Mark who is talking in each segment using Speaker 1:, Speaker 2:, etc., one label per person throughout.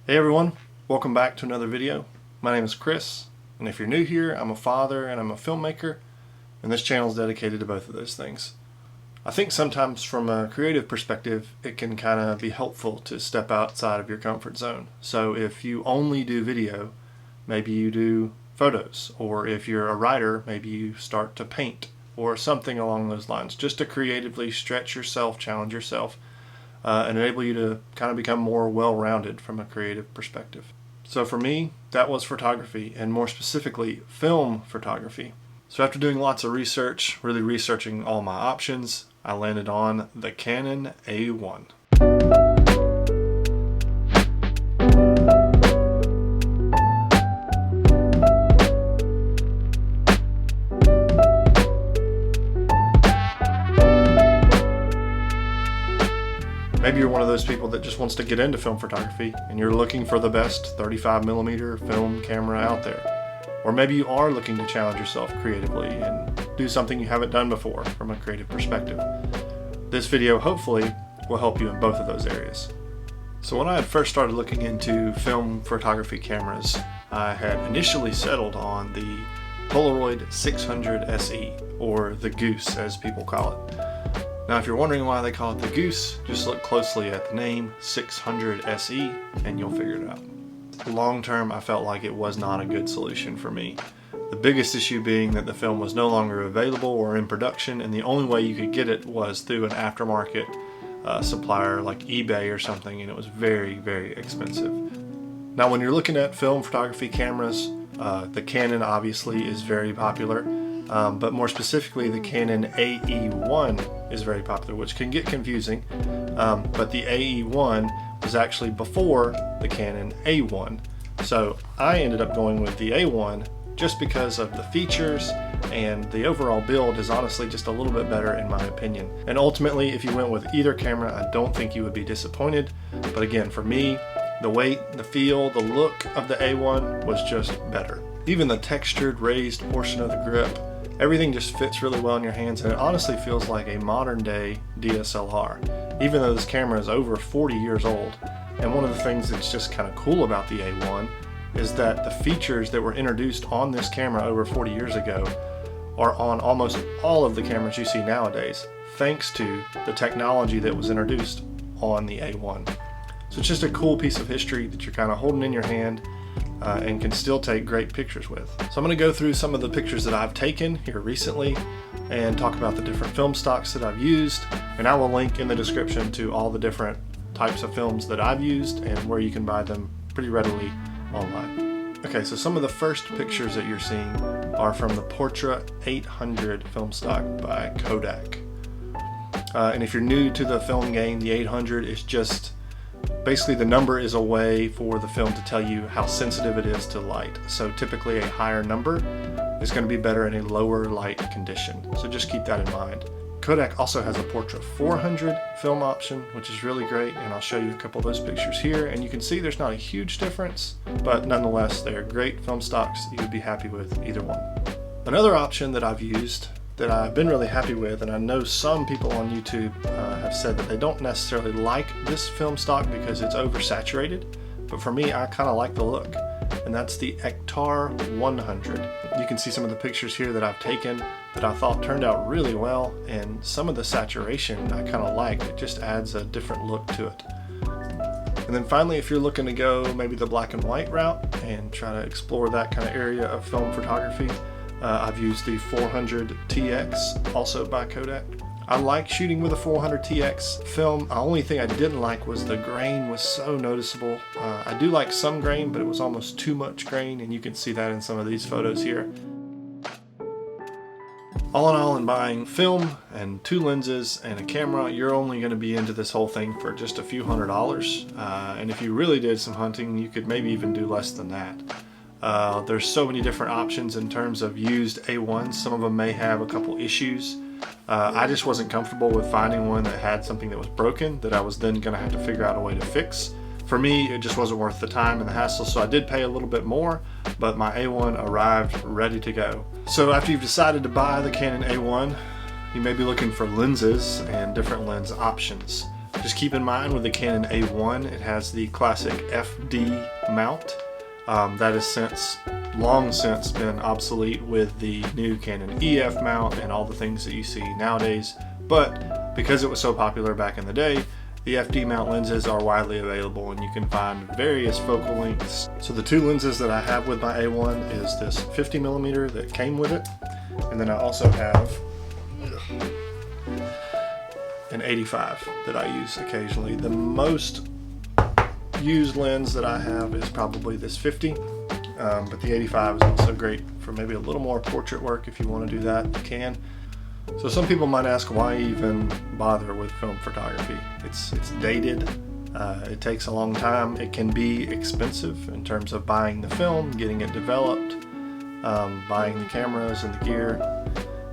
Speaker 1: Hey everyone, welcome back to another video. My name is Chris, and if you're new here, I'm a father and I'm a filmmaker, and this channel is dedicated to both of those things. I think sometimes from a creative perspective, it can kind of be helpful to step outside of your comfort zone. So if you only do video, maybe you do photos, or if you're a writer, maybe you start to paint, or something along those lines, just to creatively stretch yourself, challenge yourself, and enable you to kind of become more well-rounded from a creative perspective. So for me, that was photography, and more specifically, film photography. So after doing lots of research, really researching all my options, I landed on the Canon A-1. Maybe you're one of those people that just wants to get into film photography and you're looking for the best 35mm film camera out there. Or maybe you are looking to challenge yourself creatively and do something you haven't done before from a creative perspective. This video hopefully will help you in both of those areas. So when I had first started looking into film photography cameras, I had initially settled on the Polaroid 600 SE, or the Goose as people call it. Now if you're wondering why they call it the Goose, just look closely at the name 600 SE and you'll figure it out. Long term, I felt like it was not a good solution for me. The biggest issue being that the film was no longer available or in production, and the only way you could get it was through an aftermarket supplier like eBay or something, and it was very, very expensive. Now when you're looking at film photography cameras, the Canon obviously is very popular. But more specifically, the Canon A-1 is very popular, which can get confusing. But the A-1 was actually before the Canon A-1. So I ended up going with the A-1 just because of the features, and the overall build is honestly just a little bit better in my opinion. And ultimately, if you went with either camera, I don't think you would be disappointed. But again, for me, the weight, the feel, the look of the A-1 was just better. Even the textured raised portion of the grip, everything just fits really well in your hands, and it honestly feels like a modern day DSLR, even though this camera is over 40 years old. And one of the things that's just kind of cool about the A1 is that the features that were introduced on this camera over 40 years ago are on almost all of the cameras you see nowadays, thanks to the technology that was introduced on the A1. So it's just a cool piece of history that you're kind of holding in your hand and can still take great pictures with. So I'm going to go through some of the pictures that I've taken here recently and talk about the different film stocks that I've used, and I will link in the description to all the different types of films that I've used and where you can buy them pretty readily online. Okay, so some of the first pictures that you're seeing are from the Portra 800 film stock by Kodak. And if you're new to the film game, the 800 is just basically the number is a way for the film to tell you how sensitive it is to light. So typically a higher number is going to be better in a lower light condition. So just keep that in mind. Kodak also has a Portra 400 film option, which is really great, and I'll show you a couple of those pictures here, and you can see there's not a huge difference, but nonetheless they're great film stocks. You would be happy with either one. Another option that I've used that I've been really happy with, and I know some people on YouTube have said that they don't necessarily like this film stock because it's oversaturated, but for me, I kind of like the look, and that's the Ektar 100. You can see some of the pictures here that I've taken that I thought turned out really well, and some of the saturation I kind of liked. It just adds a different look to it. And then finally, if you're looking to go maybe the black and white route and try to explore that kind of area of film photography, I've used the 400 TX, also by Kodak. I like shooting with a 400 TX film. The only thing I didn't like was the grain was so noticeable. I do like some grain, but it was almost too much grain, and you can see that in some of these photos here. All in all, in buying film and 2 lenses and a camera, you're only going to be into this whole thing for just a few $100s. And if you really did some hunting, you could maybe even do less than that. There's so many different options in terms of used A1s. Some of them may have a couple issues. I just wasn't comfortable with finding one that had something that was broken that I was then going to have to figure out a way to fix. For me, it just wasn't worth the time and the hassle, so I did pay a little bit more, but my A1 arrived ready to go. So after you've decided to buy the Canon A1, you may be looking for lenses and different lens options. Just keep in mind with the Canon A-1, it has the classic FD mount. That has long since been obsolete with the new Canon EF mount and all the things that you see nowadays. But because it was so popular back in the day, the FD mount lenses are widely available and you can find various focal lengths. So the two lenses that I have with my A1 is this 50mm that came with it, and then I also have an 85 that I use occasionally. The most used lens that I have is probably this 50, but the 85 is also great for maybe a little more portrait work. If you want to do that, you can. So some people might ask, why even bother with film photography? It's dated, it takes a long time, it can be expensive in terms of buying the film, getting it developed, buying the cameras and the gear.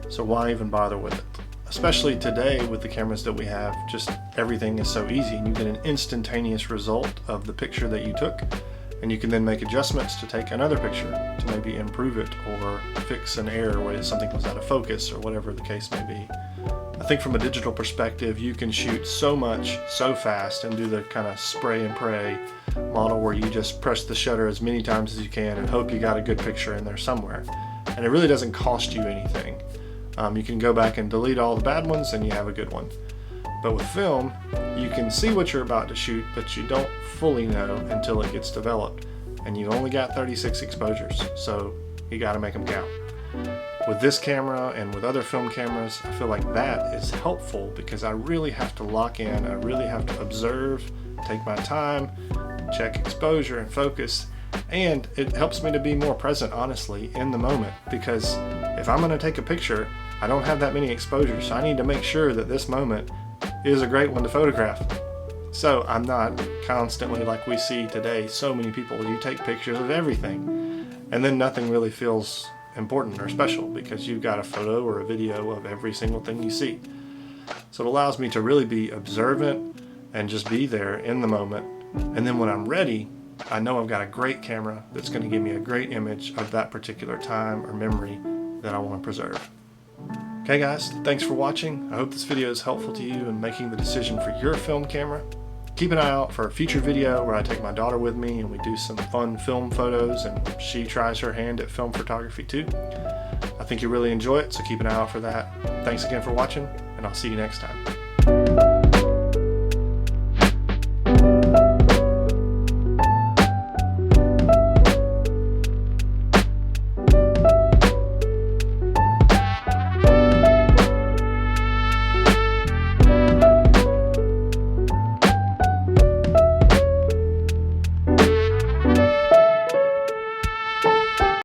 Speaker 1: So why even bother with it? Especially today with the cameras that we have, just everything is so easy and you get an instantaneous result of the picture that you took, and you can then make adjustments to take another picture to maybe improve it or fix an error where something goes out of focus or whatever the case may be. I think from a digital perspective, you can shoot so much so fast and do the kind of spray and pray model where you just press the shutter as many times as you can and hope you got a good picture in there somewhere. And it really doesn't cost you anything. You can go back and delete all the bad ones and you have a good one. But with film, you can see what you're about to shoot, but you don't fully know until it gets developed. And you've only got 36 exposures, so you gotta make them count. With this camera and with other film cameras, I feel like that is helpful because I really have to lock in, I really have to observe, take my time, check exposure and focus, and it helps me to be more present, honestly, in the moment, because if I'm gonna take a picture, I don't have that many exposures, so I need to make sure that this moment is a great one to photograph. So I'm not constantly, like we see today, so many people, you take pictures of everything and then nothing really feels important or special because you've got a photo or a video of every single thing you see. So it allows me to really be observant and just be there in the moment, and then when I'm ready, I know I've got a great camera that's going to give me a great image of that particular time or memory that I want to preserve. Okay guys, thanks for watching. I hope this video is helpful to you in making the decision for your film camera. Keep an eye out for a future video where I take my daughter with me and we do some fun film photos and she tries her hand at film photography too. I think you'll really enjoy it, so keep an eye out for that. Thanks again for watching, and I'll see you next time.